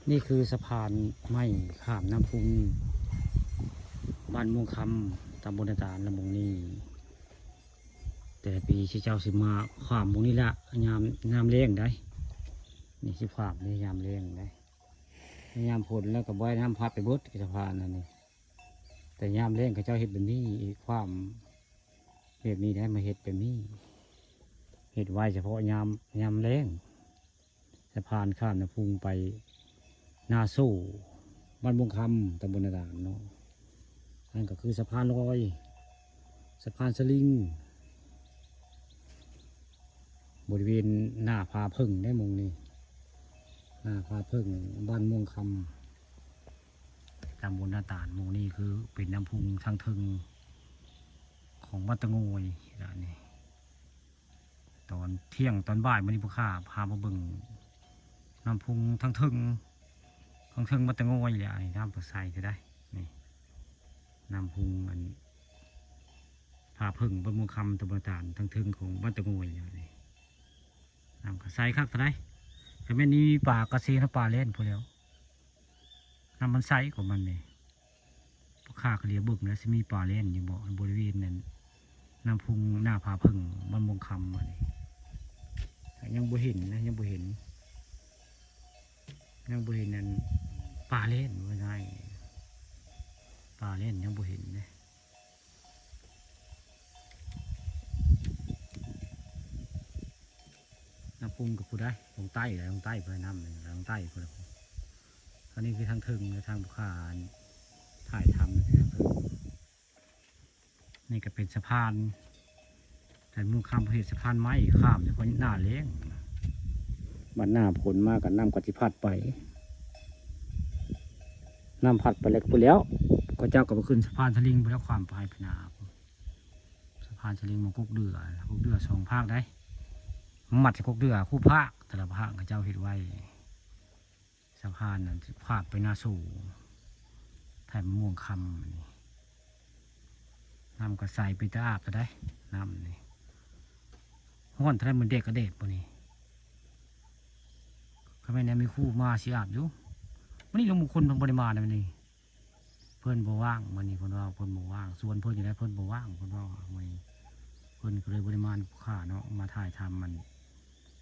นี่คือสะพานไม้ข้ามน้ำพุงบ้านม่วงคำตำบลตาลละมงนี่แต่ละปีที่เจ้าสิมาข้ามมงนี้ละยามเลี้ยงได้นี่สิข้ามนี่ยามเลี้ยงได้ยามฝนแล้วก็บ่อยน้ำพัดไปเบิดสะพานนั่นนี่แต่ยามเลี้ยงเขาเจ้าเห็ดแบบนี้ความเห็ดนี้ได้มาเห็ดแบบนี้เห็ดไว้เฉพาะยามเลี้ยงสะพานข้ามน้ำพุงไปนาสู้บ้านบงคำตำบลนาดานเนาะนั่นก็คือสะพานลอยสะพานสลิงบริเวณหน้าผาพึ่งได้มงนี่หน้าผาพึ่งบ้านม่วงคำตำบลนาดานมงนี่คือเป็นน้ำพุงทางทึงของวัดตะโงยนี่ตอนเที่ยงตอนบ่ายมันนี่พวกข้าพามาเบิ่งน้ำพุงทางทึงของเทิงวัดตะโงยเลยน้ำเปิดใส่ก็ได้นี่น้ำพุงอันผาพึ่งบนมุงคำตะบนตาลทั้งเทิงของวัดตะโงยนี่น้ำกระใสคักก็ได้แต่แม่นี้ป่ากระเซียนป่าเล่นพอแล้วน้ำมันใสของมันนี่พวกข้าก็เรียบึกแล้วจะมีป่าเล่นอยู่บ่บริเวณนั้นน้ำพุงหน้าผาพึ่งบนมุงคำมานี่ยังบ่เห็นนะยังบ่เห็นนั่นป่าเล่นว่าไงป่าเล่นยังบ่เห็นเลยน้ำพุงกับผู้ได้ลงใต้เลยลงใต้เพื่อน้ำเลยลงใต้เพื่ออันนี้คือทางถึงทางบุคคลถ่ายทำคือทางถึงนี่ก็เป็นสะพานแต่มุ่งข้ามประเทศสะพานไม้ข้ามเฉพาะหน้าเลี้ยงมันหน้าผลมากกับน้ำกติพัดไปน้ำพัดไปแล้วไปแล้วก็เจ้าก็ไปขึ้นสะพานสลิงไปแล้วความปลายพนาสะพานสลิงมันกุกเดือสองภาคได้มัดจะกุกเดือคู่ภาคแต่ละภาคก็เจ้าเห็นไว้สะพานนั้นภาคไปหน้าสู่แถมม่วงคำน้ำก็ใส่ไปตาอาบก็ได้น้ำนี่ห้อนทะเลมันเด็กก็เด็ดปะนี่เขาไม่แน่มีคู่มาเสียอาบอยู่วันนี้ลงมุขคนบริมาณนะวันนี้เพื่อนบ่ว่างวันนี้เพื่อนว่าเพื่อนบ่ว่างส่วนเพื่อนอยู่ได้เพื่อนบ่ว่างเพื่อนว่าวันนี้เพื่อนก็เลยบริมาณข่าเนาะมาถ่ายทำมัน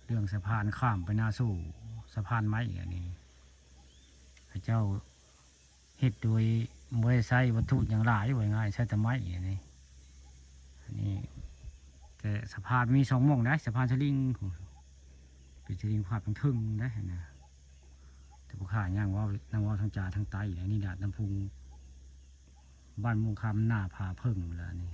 เรื่องสะพานข้ามไปหน้าสู่สะพานไม้อย่างนี้พระเจ้าเฮ็ดโดยมวยใช้วัตถุอย่างหลายไว้ง่ายใช้แต่ไม้อย่างนี้อันนี้แต่สะพานมีสองม่องได้สะพานสลิงเป็นสลิงภาพทั้งทึ่งได้นะแต่พวกข้าย่างว่านั่งว่าทั้งจ่าทั้งไตอย่างนี้แหละน้ำพุงบ้านมุงคำหน้าผาพึ่งแล้วนี่